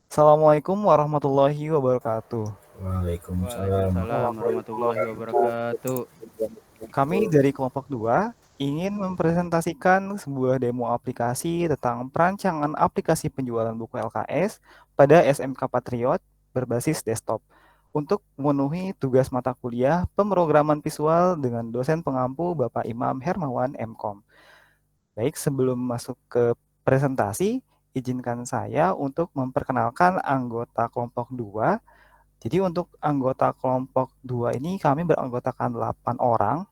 Assalamualaikum warahmatullahi wabarakatuh. Waalaikumsalam. Waalaikumsalam warahmatullahi wabarakatuh. Kami dari kelompok 2 ingin mempresentasikan sebuah demo aplikasi tentang perancangan aplikasi penjualan buku LKS pada SMK Patriot berbasis desktop untuk memenuhi tugas mata kuliah pemrograman visual dengan dosen pengampu Bapak Imam Hermawan MKom. Baik, sebelum masuk ke presentasi, izinkan saya untuk memperkenalkan anggota kelompok 2. Jadi untuk anggota kelompok 2 ini kami beranggotakan 8 orang.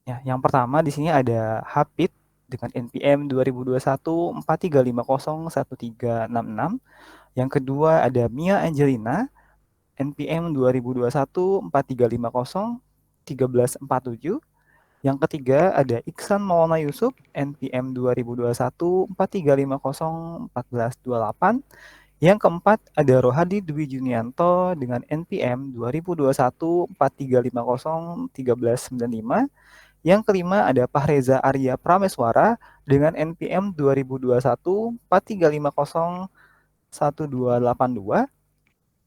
Ya, yang pertama di sini ada Hapit dengan NPM 2021 435013666. Yang kedua ada Mia Angelina NPM 2021 435011347. Yang ketiga ada Iksan Maulana Yusuf NPM 2021 435011428. Yang keempat ada Rohadi Dwi Junianto dengan NPM 2021 435011395. Yang kelima ada Pahreza Arya Prameswara dengan NPM 2021 435011282.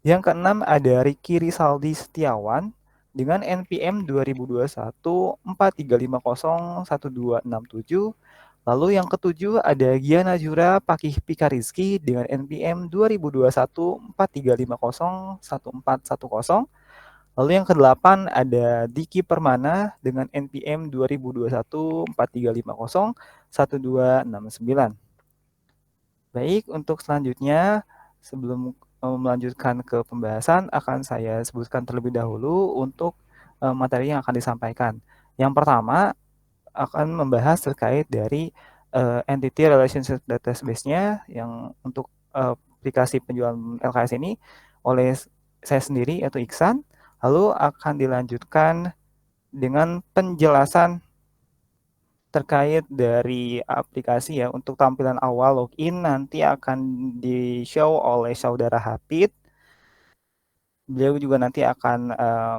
Yang keenam ada Riki Risaldi Setiawan dengan NPM 2021 435011267. Lalu yang ketujuh ada Giana Jura Pakih Pikarizki dengan NPM 2021 435011410. Lalu yang kedelapan ada Diki Permana dengan NPM 2021 435011269. Baik, untuk selanjutnya sebelum melanjutkan ke pembahasan akan saya sebutkan terlebih dahulu untuk materi yang akan disampaikan. Yang pertama akan membahas terkait dari entity relationship database-nya yang untuk aplikasi penjualan LKS ini oleh saya sendiri yaitu Iksan. Lalu akan dilanjutkan dengan penjelasan terkait dari aplikasi ya. Untuk tampilan awal login nanti akan di-show oleh saudara Hafid. Beliau juga nanti akan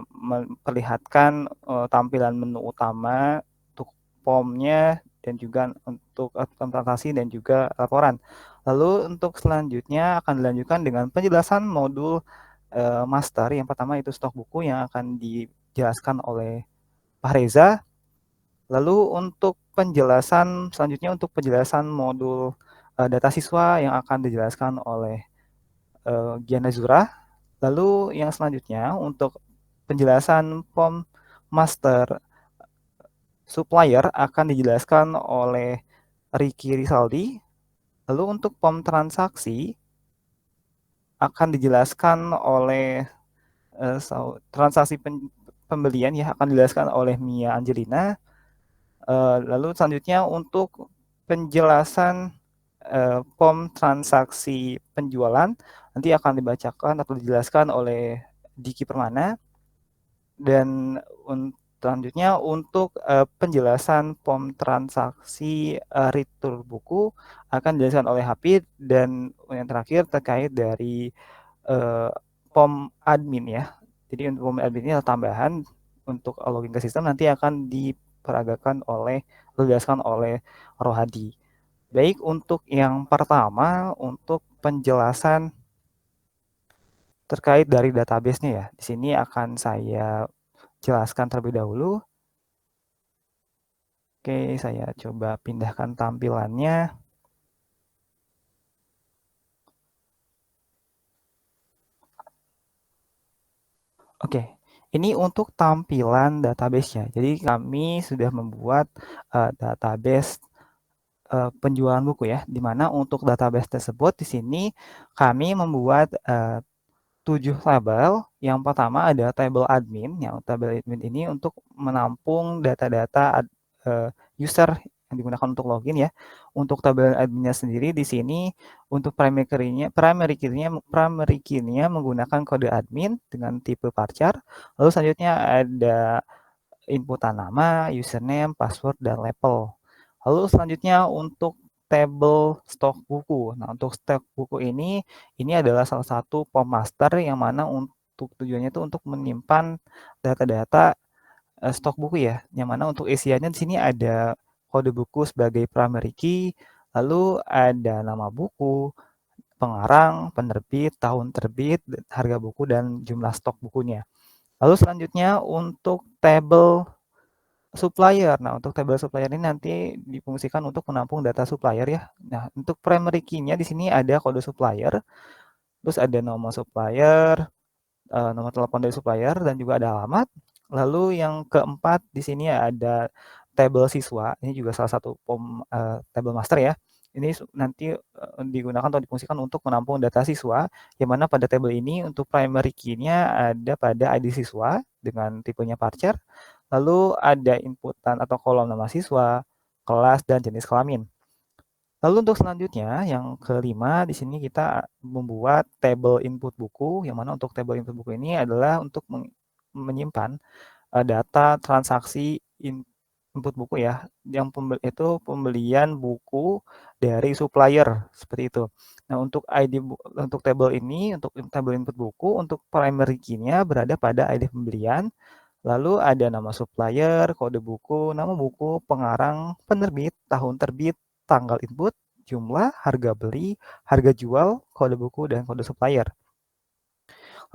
memperlihatkan tampilan menu utama untuk formnya dan juga untuk transaksi dan juga laporan. Lalu untuk selanjutnya akan dilanjutkan dengan penjelasan modul master. Yang pertama itu stok buku yang akan dijelaskan oleh Pak Reza. Lalu untuk penjelasan selanjutnya untuk penjelasan modul data siswa yang akan dijelaskan oleh Giana Zura. Lalu yang selanjutnya untuk penjelasan form master supplier akan dijelaskan oleh Riki Risaldi. Lalu untuk form transaksi akan dijelaskan oleh transaksi pembelian ya akan dijelaskan oleh Mia Angelina. Lalu selanjutnya untuk penjelasan form transaksi penjualan nanti akan dibacakan atau dijelaskan oleh Diki Permana. Dan selanjutnya untuk penjelasan form transaksi retur buku akan dijelaskan oleh Hafid. Dan yang terakhir terkait dari form admin ya. Jadi untuk form admin ini adalah tambahan untuk login ke sistem nanti akan diperagakan oleh dijelaskan oleh Rohadi. Baik, untuk yang pertama untuk penjelasan terkait dari database-nya ya. Di sini akan saya jelaskan terlebih dahulu. Oke, saya coba pindahkan tampilannya. Oke, ini untuk tampilan database-nya. Jadi kami sudah membuat database penjualan buku ya, di mana untuk database tersebut di sini kami membuat 7 tabel. Yang pertama ada tabel admin, yang tabel admin ini untuk menampung data-data user yang digunakan untuk login ya. Untuk tabel adminnya sendiri di sini untuk primary key-nya menggunakan kode admin dengan tipe varchar. Lalu selanjutnya ada inputan nama, username, password, dan label. Lalu selanjutnya untuk tabel stok buku. Nah, untuk stok buku ini adalah salah satu form master yang mana untuk tujuannya itu untuk menyimpan data-data stok buku ya. Yang mana untuk isiannya di sini ada kode buku sebagai primary key, Lalu ada nama buku, pengarang, penerbit, tahun terbit, harga buku, dan jumlah stok bukunya. Lalu selanjutnya untuk tabel supplier. Nah, untuk tabel supplier ini nanti difungsikan untuk menampung data supplier ya. Nah, untuk primary key-nya di sini ada kode supplier, terus ada nomor supplier, nomor telepon dari supplier, dan juga ada alamat. Lalu yang keempat di sini ada tabel siswa. Ini juga salah satu tabel master ya. Ini nanti digunakan atau difungsikan untuk menampung data siswa, yang mana pada tabel ini untuk primary key-nya ada pada ID siswa dengan tipenya parcher, lalu ada inputan atau kolom nama siswa, kelas, dan jenis kelamin. Lalu untuk selanjutnya, yang kelima, di sini kita membuat tabel input buku, yang mana untuk tabel input buku ini adalah untuk menyimpan data transaksi input buku ya, yang itu pembelian buku dari supplier, seperti itu. Nah, untuk untuk tabel ini, untuk tabel input buku, untuk primary key-nya berada pada ID pembelian, lalu ada nama supplier, kode buku, nama buku, pengarang, penerbit, tahun terbit, tanggal input, jumlah, harga beli, harga jual, kode buku, dan kode supplier.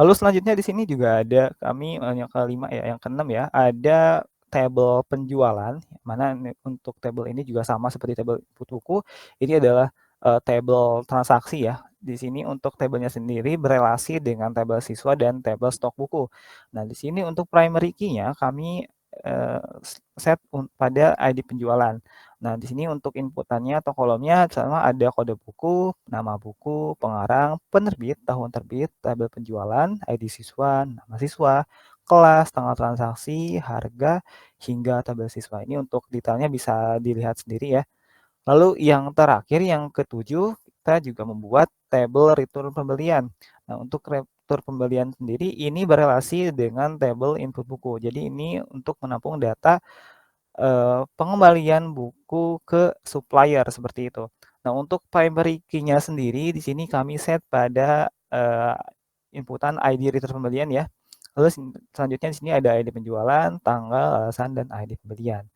Lalu selanjutnya di sini juga ada kami yang kelima ya, yang keenam ya, ada tabel penjualan, mana untuk tabel ini juga sama seperti tabel input buku, ini adalah tabel transaksi ya. Di sini untuk tabelnya sendiri berelasi dengan tabel siswa dan tabel stok buku. Nah, di sini untuk primary key-nya kami set pada ID penjualan. Nah, di sini untuk inputannya atau kolomnya sama ada kode buku, nama buku, pengarang, penerbit, tahun terbit, tabel penjualan, ID siswa, nama siswa, kelas, tanggal transaksi, harga, hingga tabel siswa. Ini untuk detailnya bisa dilihat sendiri ya. Lalu yang terakhir, yang ketujuh, kita juga membuat tabel return pembelian. Nah, untuk return pembelian sendiri ini berelasi dengan tabel input buku. Jadi ini untuk menampung data pengembalian buku ke supplier seperti itu. Nah, untuk primary key-nya sendiri di sini kami set pada inputan ID return pembelian ya. Lalu selanjutnya di sini ada ID penjualan, tanggal, alasan, dan ID pembelian.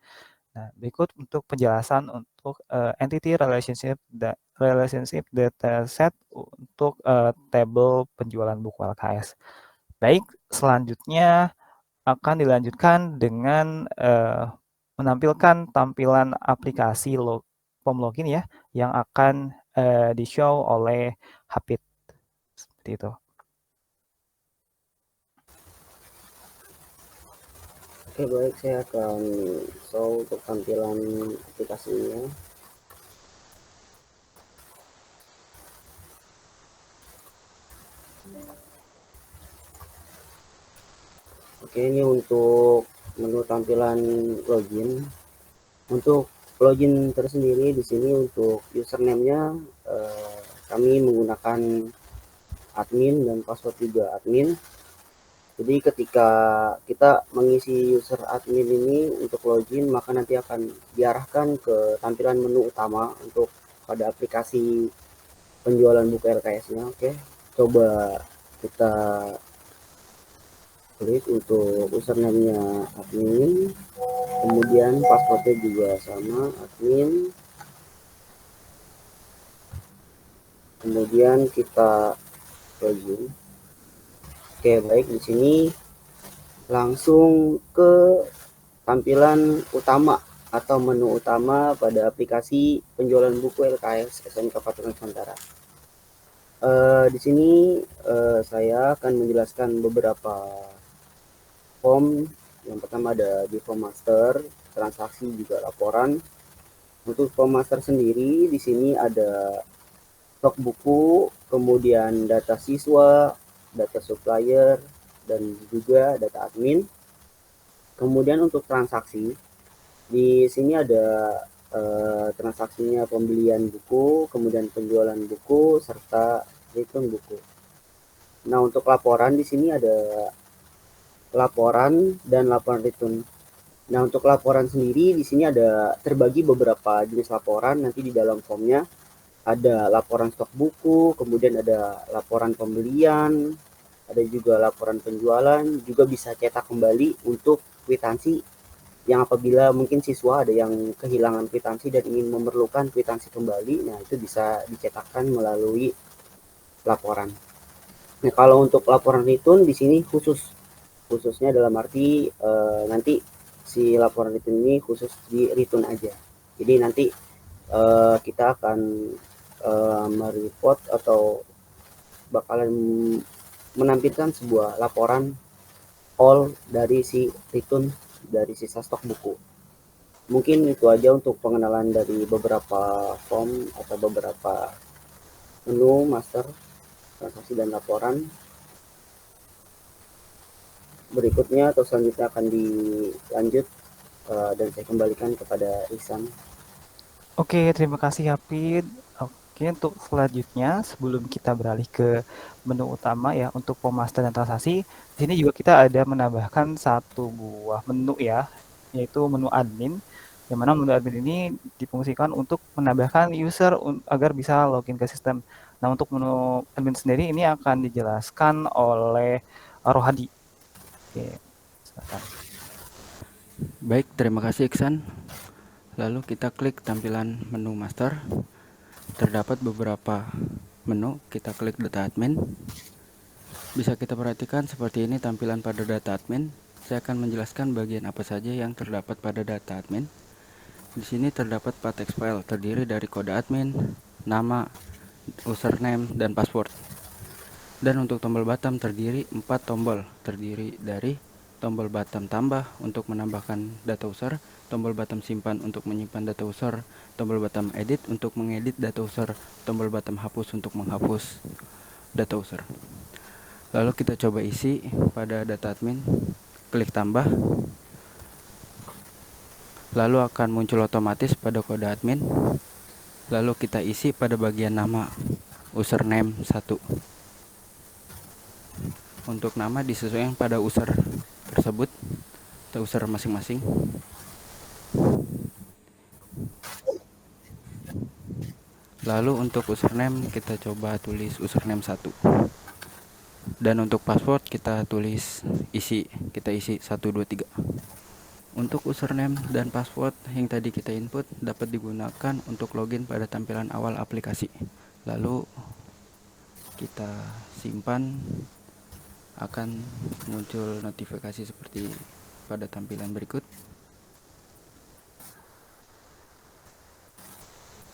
Nah, berikut untuk penjelasan untuk entity relationship data set untuk tabel penjualan buku LKS. Baik, selanjutnya akan dilanjutkan dengan menampilkan tampilan aplikasi form login ya, yang akan di-show oleh Hapit. Seperti itu. Oke, baik, saya akan show untuk tampilan aplikasinya. Oke, ini untuk menu tampilan login. Untuk login tersendiri di sini untuk username-nya kami menggunakan admin dan password juga admin. Jadi ketika kita mengisi user admin ini untuk login, maka nanti akan diarahkan ke tampilan menu utama untuk pada aplikasi penjualan buku LKS-nya. Oke, coba kita klik untuk username-nya admin, kemudian passwordnya juga sama admin, kemudian kita login. Oke, baik, di sini langsung ke tampilan utama atau menu utama pada aplikasi penjualan buku LKS SMK Patungan Nusantara. Di sini saya akan menjelaskan beberapa form. Yang pertama ada di form master, transaksi juga laporan. Untuk form master sendiri di sini ada stok buku, kemudian data siswa, data supplier, dan juga data admin. Kemudian untuk transaksi di sini ada transaksinya pembelian buku, kemudian penjualan buku, serta return buku. Nah, untuk laporan di sini ada laporan dan laporan return. Nah, untuk laporan sendiri di sini ada terbagi beberapa jenis laporan. Nanti di dalam formnya ada laporan stok buku, kemudian ada laporan pembelian, ada juga laporan penjualan, juga bisa cetak kembali untuk kwitansi yang apabila mungkin siswa ada yang kehilangan kwitansi dan ingin memerlukan kwitansi kembali, nah itu bisa dicetakkan melalui laporan. Nah, kalau untuk laporan return di sini khususnya dalam arti nanti si laporan return ini khusus di return aja. Jadi nanti kita akan mereport atau bakalan menampilkan sebuah laporan all dari si return dari sisa stok buku. Mungkin itu aja untuk pengenalan dari beberapa form atau beberapa menu master transaksi dan laporan. Berikutnya atau selanjutnya akan dilanjut dan saya kembalikan kepada Ihsan. Oke, terima kasih Hafid. Oke, untuk selanjutnya sebelum kita beralih ke menu utama ya untuk pemaster dan transaksi, di sini juga kita ada menambahkan satu buah menu ya, yaitu menu admin. Yang mana menu admin ini difungsikan untuk menambahkan user agar bisa login ke sistem. Nah, untuk menu admin sendiri ini akan dijelaskan oleh Rohadi. Oke, silakan. Baik, terima kasih Iksan. Lalu kita klik tampilan menu master. Terdapat beberapa menu, kita klik data admin. Bisa kita perhatikan seperti ini tampilan pada data admin. Saya akan menjelaskan bagian apa saja yang terdapat pada data admin. Di sini terdapat 4 text file terdiri dari kode admin, nama, username, dan password. Dan untuk tombol bottom terdiri 4 tombol, terdiri dari tombol bottom tambah untuk menambahkan data user, tombol bottom simpan untuk menyimpan data user, tombol bottom edit untuk mengedit data user, tombol bottom hapus untuk menghapus data user. Lalu kita coba isi pada data admin, klik tambah, lalu akan muncul otomatis pada kode admin. Lalu kita isi pada bagian nama, username 1. Untuk nama disesuaikan pada user tersebut atau user masing-masing. Lalu untuk username kita coba tulis username 1. Dan untuk password kita kita isi 123. Untuk username dan password yang tadi kita input dapat digunakan untuk login pada tampilan awal aplikasi. Lalu kita simpan, akan muncul notifikasi seperti pada tampilan berikut.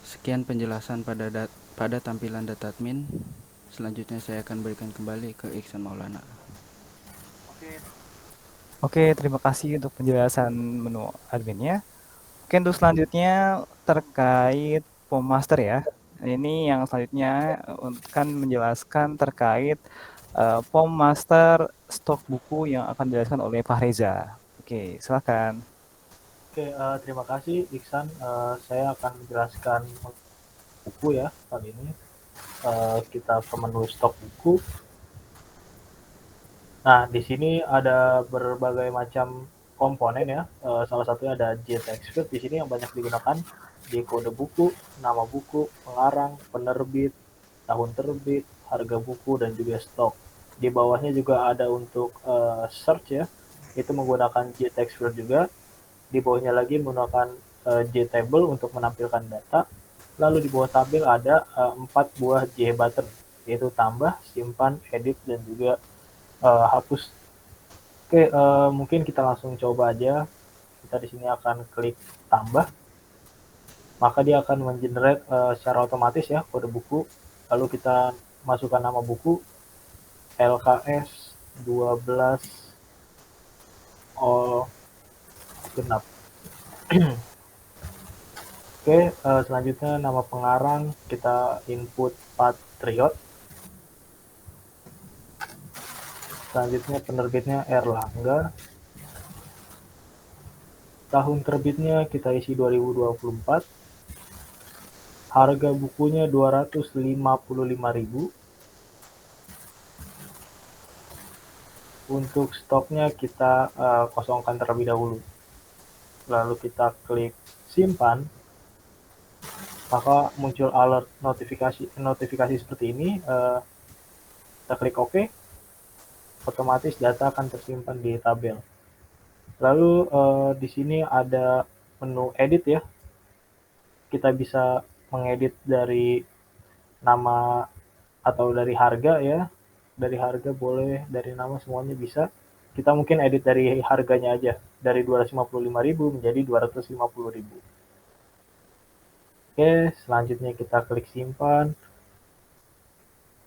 Sekian penjelasan pada tampilan data admin. Selanjutnya saya akan berikan kembali ke Iksan Maulana. Oke, terima kasih untuk penjelasan menu adminnya. Oke, untuk selanjutnya terkait POM Master ya. Ini yang selanjutnya akan menjelaskan terkait POM Master stok buku yang akan dijelaskan oleh Pak Reza. Oke, silakan. Oke, terima kasih Iksan. Saya akan menjelaskan buku ya kali ini. Kita ke menu stok buku. Nah, di sini ada berbagai macam komponen ya. Salah satunya ada JText Field di sini yang banyak digunakan di kode buku, nama buku, pengarang, penerbit, tahun terbit, harga buku, dan juga stok. Di bawahnya juga ada untuk search ya, itu menggunakan JText Field juga. Di bawahnya lagi menggunakan JTable untuk menampilkan data. Lalu di bawah tabel ada 4 buah JButton, yaitu tambah, simpan, edit, dan juga hapus. Oke, mungkin kita langsung coba aja. Kita di sini akan klik tambah, maka dia akan mengenerate secara otomatis ya kode buku. Lalu kita masukkan nama buku LKS 12 all genap. Oke, selanjutnya nama pengarang kita input Patriot. Selanjutnya penerbitnya Erlangga. Tahun terbitnya kita isi 2024. Harga bukunya 255.000. Untuk stoknya kita kosongkan terlebih dahulu. Lalu kita klik simpan. Maka muncul alert notifikasi seperti ini. Kita klik OK. Otomatis data akan tersimpan di tabel. Lalu di sini ada menu edit ya. Kita bisa mengedit dari nama atau dari harga ya. Dari harga boleh, dari nama semuanya bisa. Kita mungkin edit dari harganya aja, dari 255.000 menjadi 250.000. Oke, selanjutnya kita klik simpan.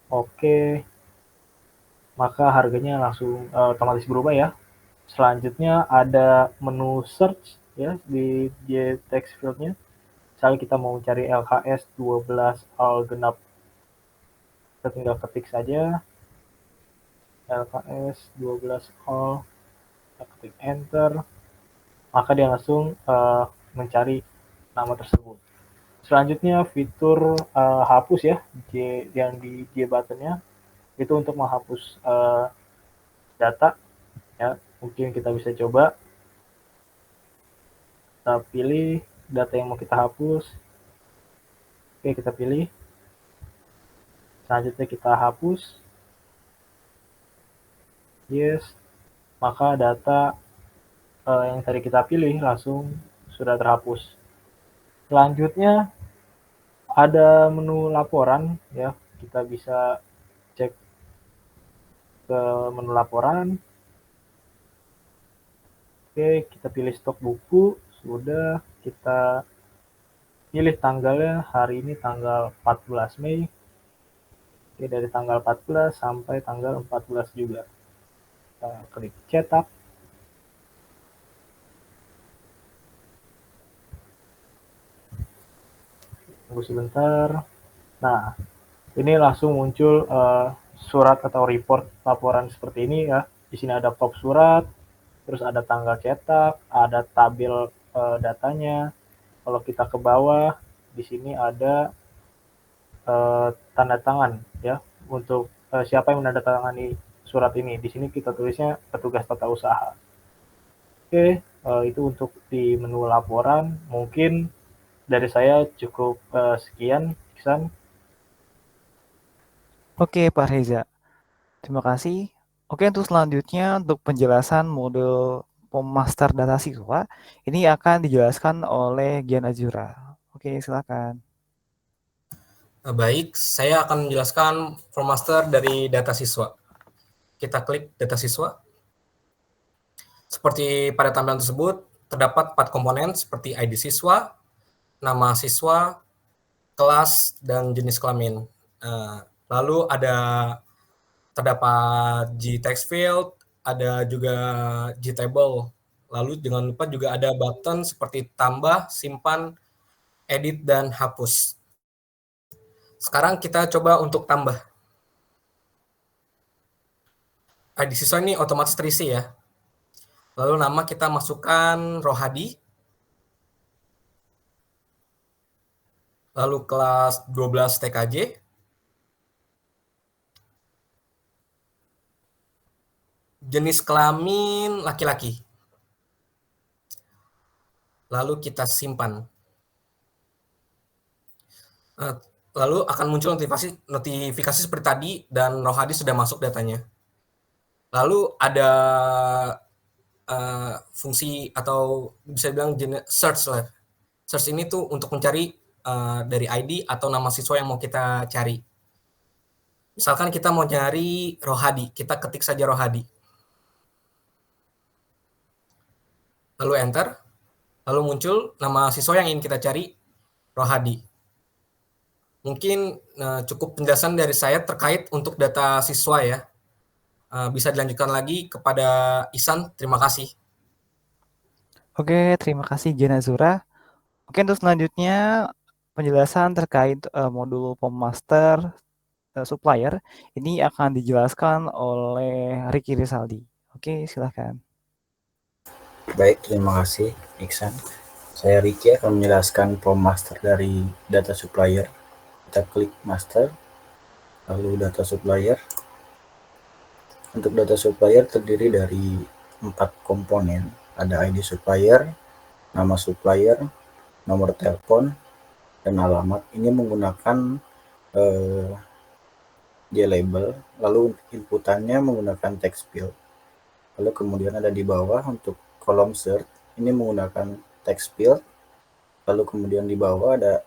Oke, maka harganya langsung otomatis berubah ya. Selanjutnya ada menu search ya di text field-nya. Misalnya kita mau cari LHS 12 al genap, kita tinggal ketik saja LHS 12 al, kita ketik enter, maka dia langsung mencari nama tersebut. Selanjutnya fitur hapus ya, yang di J button-nya itu untuk menghapus data ya. Mungkin kita bisa coba, kita pilih data yang mau kita hapus. Oke, kita pilih, selanjutnya kita hapus, yes, maka data yang tadi kita pilih langsung sudah terhapus. Selanjutnya ada menu laporan ya, kita bisa cek ke menu laporan. Oke, kita pilih stok buku, sudah, kita pilih tanggalnya, hari ini tanggal 14 Mei. Oke, dari tanggal 14 sampai tanggal 14 juga. Kita klik cetak. Tunggu sebentar. Nah, ini langsung muncul surat atau report laporan seperti ini ya. Di sini ada top surat, terus ada tanggal cetak, ada tabel datanya. Kalau kita ke bawah, di sini ada tanda tangan ya untuk siapa yang menandatangani surat ini. Di sini kita tulisnya petugas tata usaha. Oke, itu untuk di menu laporan. Mungkin dari saya cukup sekian, Iksan. Oke, Pak Reza. Terima kasih. Oke, untuk selanjutnya untuk penjelasan modul pemaster data siswa, ini akan dijelaskan oleh Gian Azura. Oke, silakan. Baik, saya akan menjelaskan formaster dari data siswa. Kita klik data siswa. Seperti pada tampilan tersebut, terdapat 4 komponen seperti ID siswa, nama siswa, kelas, dan jenis kelamin. Lalu terdapat G text field, ada juga G table. Lalu jangan lupa juga ada button seperti tambah, simpan, edit, dan hapus. Sekarang kita coba untuk tambah. ID siswa ini otomatis terisi ya. Lalu nama kita masukkan Rohadi. Lalu kelas 12 TKJ. Jenis kelamin laki-laki. Lalu kita simpan. Lalu akan muncul notifikasi seperti tadi dan Rohadi sudah masuk datanya. Lalu ada fungsi atau bisa bilang search lah. Search ini tuh untuk mencari dari ID atau nama siswa yang mau kita cari. Misalkan kita mau nyari Rohadi, kita ketik saja Rohadi. Lalu enter, lalu muncul nama siswa yang ingin kita cari, Rohadi. Mungkin cukup penjelasan dari saya terkait untuk data siswa ya. Bisa dilanjutkan lagi kepada Ihsan, terima kasih. Oke, terima kasih Gian Azura. Oke, untuk selanjutnya penjelasan terkait modul pemaster supplier ini akan dijelaskan oleh Ricky Rizaldi. Oke, silakan. Baik, terima kasih Iksan. Saya Ricky akan menjelaskan pemaster dari data supplier. Kita klik master, lalu data supplier. Untuk data supplier terdiri dari 4 komponen. Ada ID supplier, nama supplier, nomor telepon, dan alamat. Ini menggunakan J-label, lalu inputannya menggunakan text field. Lalu kemudian ada di bawah untuk kolom search ini menggunakan text field, lalu kemudian di bawah ada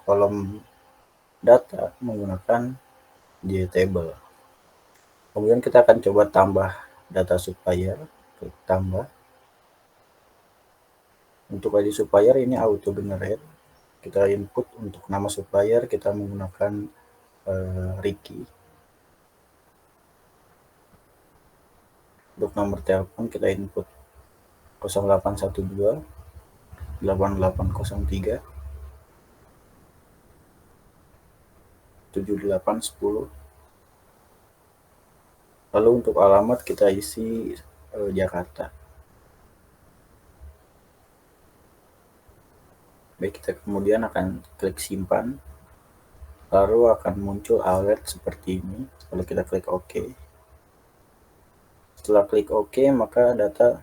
kolom data menggunakan JTable. Kemudian kita akan coba tambah data supplier, klik tambah. Untuk ID supplier ini auto generate. Kita input untuk nama supplier, kita menggunakan Ricky. Untuk nomor telepon kita input 0812 8803 7810. Lalu untuk alamat kita isi Jakarta. Baik, kita kemudian akan klik simpan. Lalu akan muncul alert seperti ini. Lalu kita klik OK. Setelah klik OK, maka data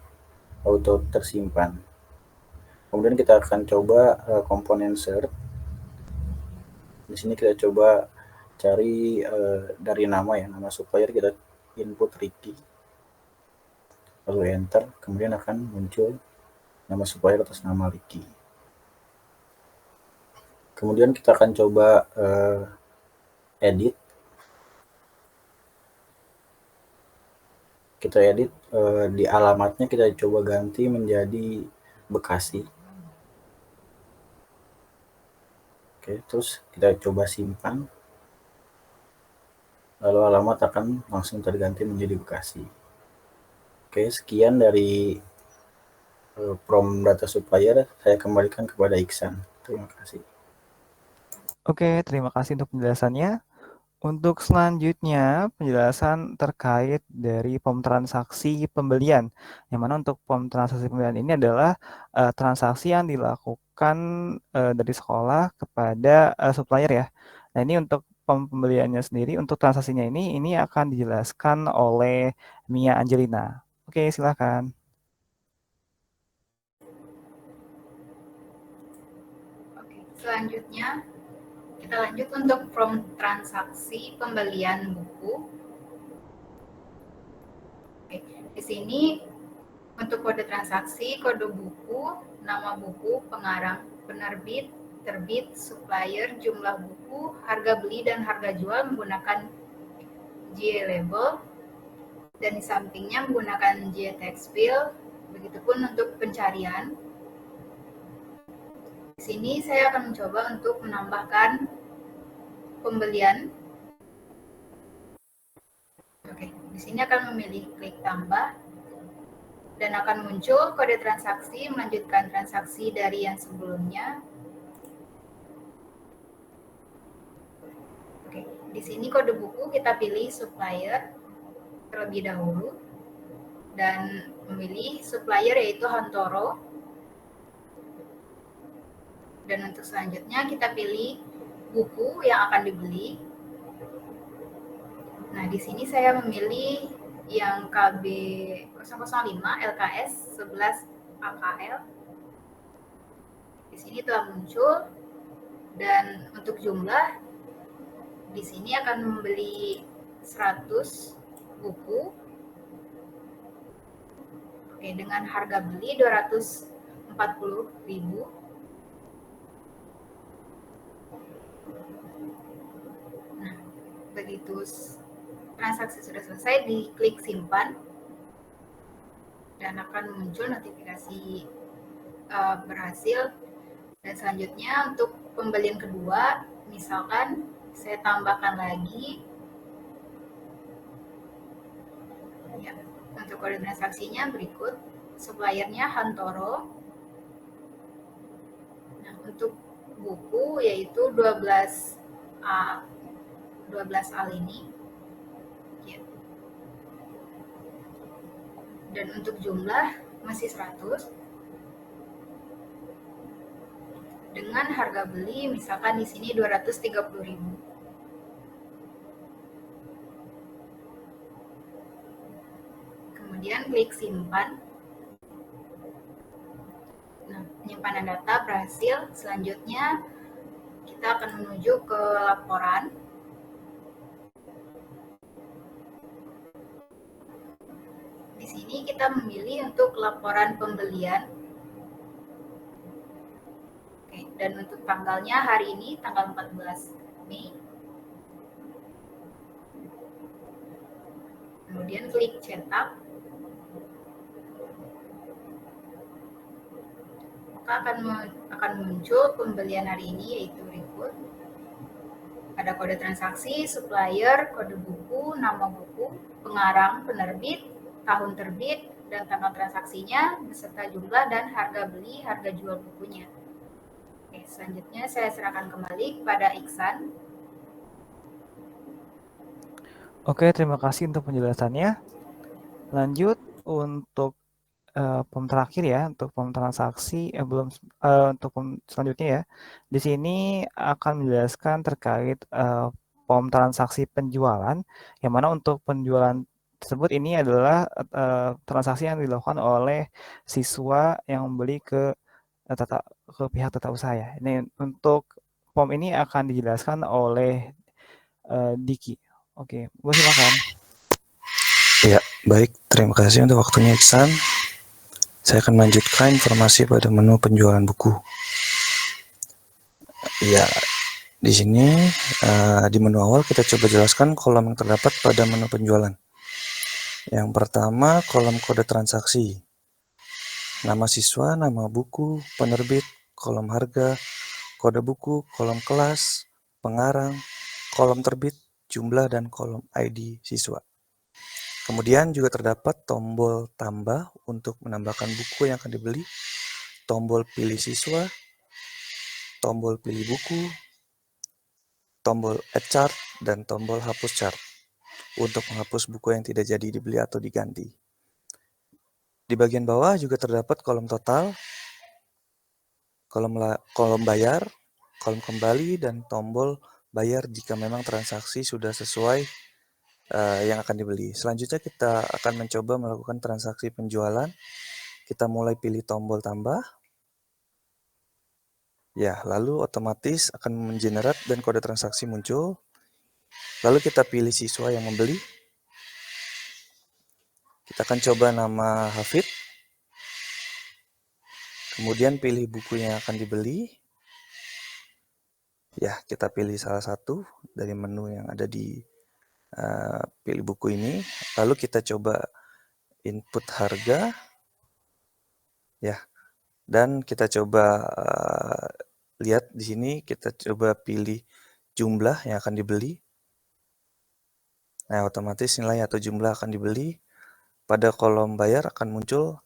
auto tersimpan. Kemudian kita akan coba komponen search. Di sini kita coba cari dari nama ya, nama supplier kita input Ricky. Lalu enter, kemudian akan muncul nama supplier atas nama Ricky. Kemudian kita akan coba edit. Kita edit di alamatnya kita coba ganti menjadi Bekasi. Oke, terus kita coba simpan. Lalu alamat akan langsung terganti menjadi Bekasi. Oke, sekian dari from data supplier. Saya kembalikan kepada Iksan. Terima kasih. Oke, terima kasih untuk penjelasannya. Untuk selanjutnya, penjelasan terkait dari POM transaksi pembelian. Yang mana untuk POM transaksi pembelian ini adalah transaksi yang dilakukan dari sekolah kepada supplier ya. Nah, ini untuk POM pembeliannya sendiri, untuk transaksinya ini akan dijelaskan oleh Mia Angelina. Oke, silakan. Oke, selanjutnya kita lanjut untuk from transaksi pembelian buku. Oke, di sini untuk kode transaksi, kode buku, nama buku, pengarang, penerbit, terbit, supplier, jumlah buku, harga beli dan harga jual menggunakan JLabel, dan di sampingnya menggunakan JTextFill. Begitupun untuk pencarian. Di sini saya akan mencoba untuk menambahkan pembelian. Oke, di sini akan memilih klik tambah dan akan muncul kode transaksi melanjutkan transaksi dari yang sebelumnya. Oke, di sini kode buku kita pilih supplier terlebih dahulu dan memilih supplier yaitu Hantoro. Dan untuk selanjutnya kita pilih buku yang akan dibeli. Nah, di sini saya memilih yang KB 005 LKS 11 AKL. Di sini telah muncul, dan untuk jumlah di sini akan membeli 100 buku. Oke, dengan harga beli 240.000. Nah, begitu transaksi sudah selesai, diklik simpan dan akan muncul notifikasi berhasil. Dan selanjutnya untuk pembelian kedua, misalkan saya tambahkan lagi ya, untuk kode transaksinya berikut, suppliernya Hantoro. Nah, untuk buku yaitu 12A ini ya. Dan untuk jumlah masih 100 dengan harga beli misalkan di sini 230.000. Kemudian klik simpan. Nah, penyimpanan data berhasil. Selanjutnya kita akan menuju ke laporan. Di sini kita memilih untuk laporan pembelian. Oke, dan untuk tanggalnya hari ini tanggal 14 Mei. Kemudian klik cetak. Maka akan muncul pembelian hari ini, yaitu record. Ada kode transaksi, supplier, kode buku, nama buku, pengarang, penerbit, tahun terbit, dan tanggal transaksinya, beserta jumlah dan harga beli, harga jual bukunya. Oke, selanjutnya saya serahkan kembali kepada Iksan. Oke, terima kasih untuk penjelasannya. Lanjut untuk form terakhir ya, untuk form transaksi untuk form selanjutnya ya. Di sini akan menjelaskan terkait form transaksi penjualan, yang mana untuk penjualan tersebut ini adalah transaksi yang dilakukan oleh siswa yang membeli ke pihak tata usaha ya. Ini untuk form ini akan dijelaskan oleh Diki. Oke, gue silakan. Ya, baik. Terima kasih untuk waktunya, Iksan. Saya akan melanjutkan informasi pada menu penjualan buku. Ya, di sini di menu awal kita coba jelaskan kolom yang terdapat pada menu penjualan. Yang pertama, kolom kode transaksi. Nama siswa, nama buku, penerbit, kolom harga, kode buku, kolom kelas, pengarang, kolom terbit, jumlah, dan kolom ID siswa. Kemudian juga terdapat tombol tambah untuk menambahkan buku yang akan dibeli, tombol pilih siswa, tombol pilih buku, tombol add chart, dan tombol hapus chart untuk menghapus buku yang tidak jadi dibeli atau diganti. Di bagian bawah juga terdapat kolom total, kolom bayar, kolom kembali, dan tombol bayar jika memang transaksi sudah sesuai yang akan dibeli. Selanjutnya kita akan mencoba melakukan transaksi penjualan. Kita mulai pilih tombol tambah. Ya, lalu otomatis akan mengenerate dan kode transaksi muncul. Lalu kita pilih siswa yang membeli. Kita akan coba nama Hafid. Kemudian pilih buku yang akan dibeli. Ya, kita pilih salah satu dari menu yang ada di pilih buku ini. Lalu kita coba input harga. Ya, dan kita coba lihat di sini, kita coba pilih jumlah yang akan dibeli. Nah, otomatis nilai atau jumlah akan dibeli. Pada kolom bayar akan muncul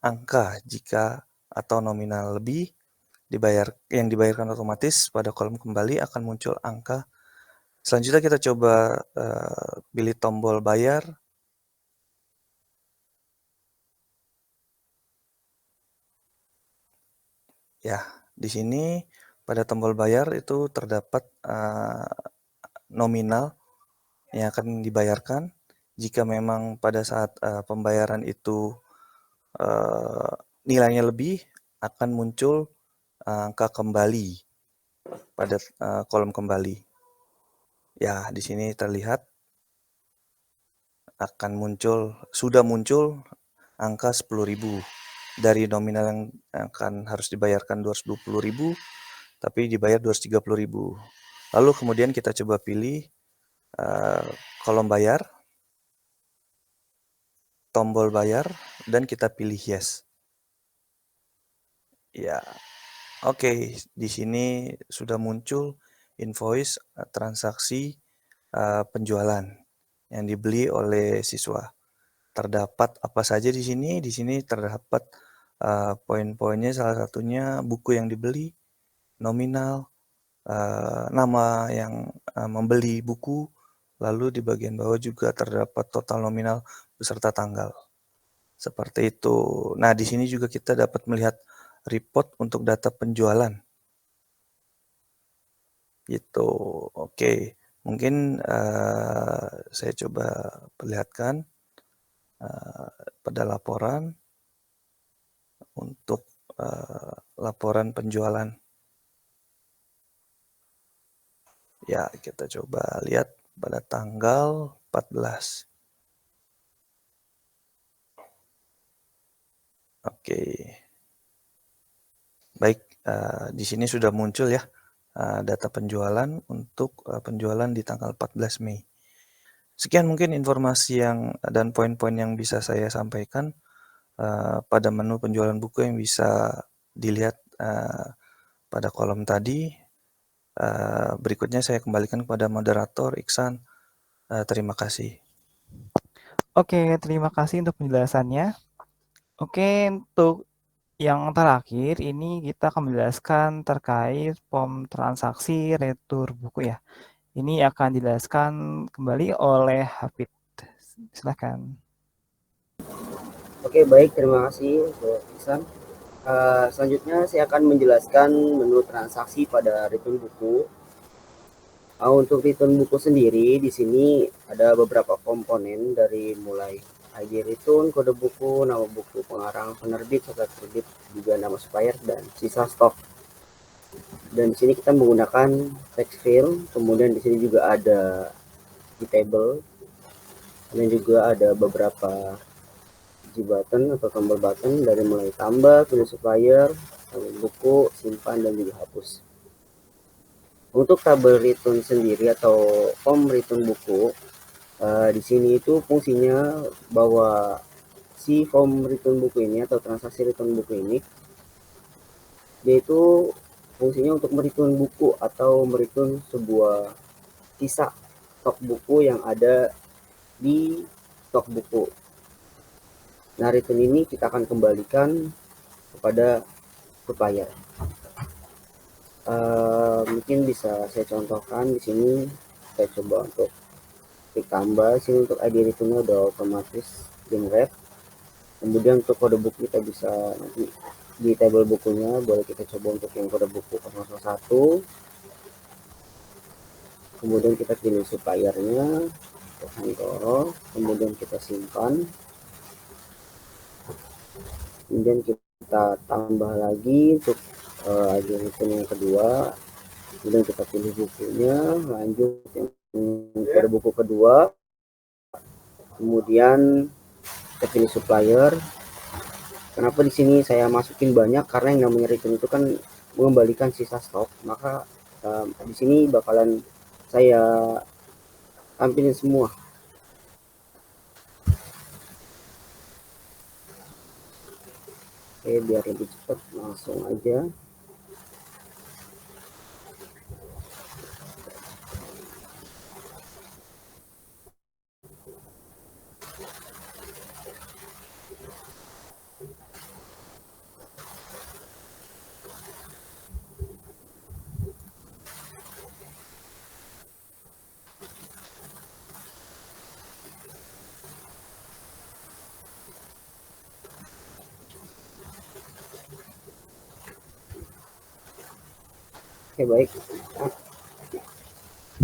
angka jika atau nominal lebih yang dibayarkan otomatis. Pada kolom kembali akan muncul angka. Selanjutnya kita coba pilih tombol bayar. Ya, di sini pada tombol bayar itu terdapat nominal yang akan dibayarkan. Jika memang pada saat pembayaran itu nilainya lebih, akan muncul angka kembali pada kolom kembali. Ya, di sini terlihat sudah muncul angka 10.000 dari nominal yang akan harus dibayarkan 220.000, tapi dibayar 230.000. Lalu kemudian kita coba pilih kolom bayar, tombol bayar, dan kita pilih yes. Ya, oke. Di sini sudah muncul invoice transaksi penjualan yang dibeli oleh siswa. Terdapat apa saja di sini? Di sini terdapat poin-poinnya, salah satunya buku yang dibeli, nominal, nama yang membeli buku, lalu di bagian bawah juga terdapat total nominal beserta tanggal. Seperti itu. Nah, di sini juga kita dapat melihat report untuk data penjualan. Gitu. Oke. Mungkin saya coba perlihatkan pada laporan untuk laporan penjualan. Ya, kita coba lihat pada tanggal 14. Oke. Baik, di sini sudah muncul ya data penjualan untuk penjualan di tanggal 14 Mei. Sekian mungkin informasi dan poin-poin yang bisa saya sampaikan pada menu penjualan buku yang bisa dilihat pada kolom tadi. Berikutnya saya kembalikan kepada moderator Iksan. Terima kasih. Oke, terima kasih untuk penjelasannya. Oke, untuk yang terakhir ini kita akan menjelaskan terkait form transaksi retur buku ya. Ini akan dijelaskan kembali oleh Hafid. Silakan. Oke, baik, terima kasih untuk Ihsan. Selanjutnya saya akan menjelaskan menu transaksi pada return buku. Untuk return buku sendiri di sini ada beberapa komponen dari mulai ID return, kode buku, nama buku, pengarang, penerbit, serta terbit, juga nama supplier dan sisa stok. Dan di sini kita menggunakan text field, kemudian di sini juga ada di table, dan juga ada beberapa button atau tombol button dari mulai tambah, pilih supplier, buku, simpan, dan juga hapus. Untuk tabel return sendiri atau form return buku, di sini itu fungsinya bahwa si form return buku ini atau transaksi return buku ini, yaitu fungsinya untuk mereturn buku atau mereturn sebuah sisa stok buku yang ada di stok buku. Nah, return ini kita akan kembalikan kepada supplier. Mungkin bisa saya contohkan di sini. Saya coba untuk klik tambah. Sini untuk ID returnnya udah otomatis generate. Kemudian untuk kode buku kita bisa nanti di table bukunya boleh kita coba untuk yang kode buku 001. Kemudian kita pilih suppliernya untuk Hantoro, kemudian kita simpan. Kemudian kita tambah lagi untuk ID return yang kedua, kemudian kita pilih bukunya, lanjut yang pada buku kedua, kemudian kita pilih supplier. Kenapa di sini saya masukin banyak? Karena yang namanya return itu kan mengembalikan sisa stok, maka di sini bakalan saya tampilin semua. Oke, biar lebih cepat langsung aja. Oke, baik.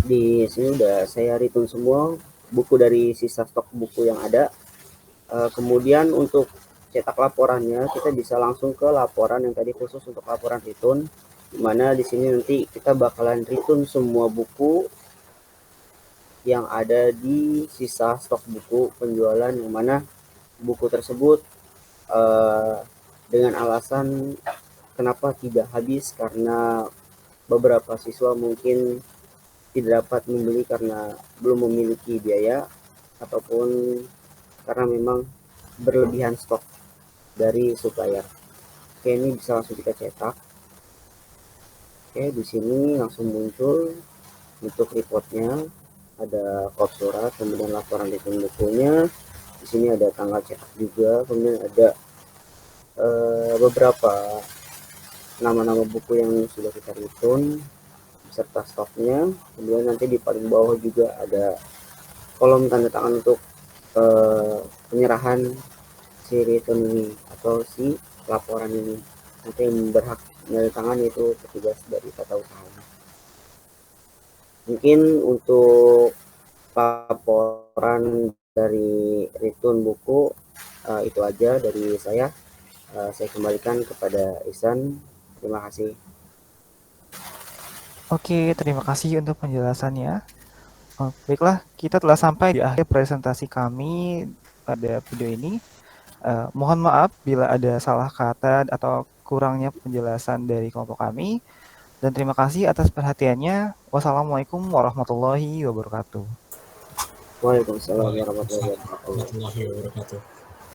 Di sini udah saya return semua buku dari sisa stok buku yang ada. Kemudian untuk cetak laporannya kita bisa langsung ke laporan yang tadi khusus untuk laporan return, dimana di sini nanti kita bakalan return semua buku yang ada di sisa stok buku penjualan, yang mana buku tersebut dengan alasan kenapa tidak habis karena beberapa siswa mungkin tidak dapat membeli karena belum memiliki biaya ataupun karena memang berlebihan stok dari supplier. Oke, ini bisa langsung kita cetak. Oke, di sini langsung muncul untuk reportnya, ada kop surat, kemudian laporan return bukunya. Di sini ada tanggal cetak juga, kemudian ada beberapa nama-nama buku yang sudah kita return beserta stoknya. Kemudian nanti di paling bawah juga ada kolom tanda tangan untuk penyerahan si return ini atau si laporan ini. Nanti yang berhak menandatangani tangan itu petugas dari tata usaha. Mungkin untuk laporan dari return buku itu aja dari saya. Saya kembalikan kepada Ihsan. Terima kasih. Oke, terima kasih untuk penjelasannya. Baiklah, kita telah sampai di akhir presentasi kami pada video ini. Mohon maaf bila ada salah kata atau kurangnya penjelasan dari kelompok kami. Dan terima kasih atas perhatiannya. Wassalamualaikum warahmatullahi wabarakatuh. Waalaikumsalam warahmatullahi Waalaikumsalam wabarakatuh. warahmatullahi wabarakatuh.